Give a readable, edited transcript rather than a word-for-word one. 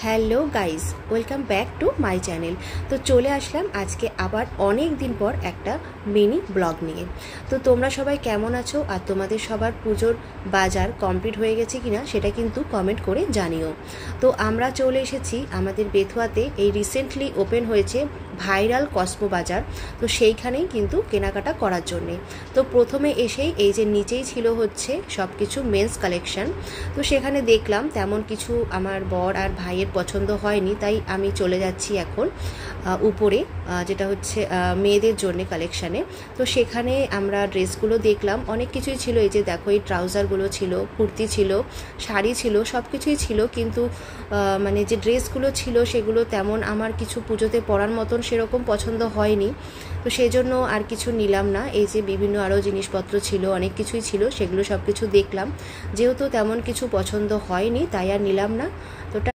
Hello guys, welcome back to my channel. তো চলে আসলাম আজকে আবার অনেক দিন পর একটা মিনি ব্লগ নিয়ে। তো তোমরা সবাই কেমন আছো আর তোমাদের সবার পুজোর বাজার কমপ্লিট হয়ে গেছে কিনা সেটা কিন্তু কমেন্ট করে জানিও। তো আমরা চলে এসেছি আমাদের বেথুয়াতে, এই রিসেন্টলি ওপেন হয়েছে ভাইরাল কসমো বাজার। তো সেইখানেই কিন্তু কেনাকাটা করার জন্যে। তো প্রথমে এসেই এই যে নিচেই ছিল হচ্ছে সব কিছু মেন্স কালেকশন। তো সেখানে দেখলাম তেমন কিছু আমার বর আর ভাইয়ের পছন্দ হয়নি, তাই আমি চলে যাচ্ছি এখন উপরে, যেটা হচ্ছে মেয়েদের জন্য কালেকশানে। তো সেখানে আমরা ড্রেসগুলো দেখলাম, অনেক কিছুই ছিল। এই যে দেখো, এই ট্রাউজারগুলো ছিল, কুর্তি ছিল, শাড়ি ছিল, সব কিছুই ছিল। কিন্তু মানে যে ড্রেসগুলো ছিল সেগুলো তেমন আমার কিছু পুজোতে পরার মতন সেরকম পছন্দ হয়নি। তো সেই জন্য আর কিছু নিলাম না। এই যে বিভিন্ন আরও জিনিসপত্র ছিল, অনেক কিছুই ছিল, সেগুলো সব কিছু দেখলাম। যেহেতু তেমন কিছু পছন্দ হয়নি তাই আর নিলাম না। তো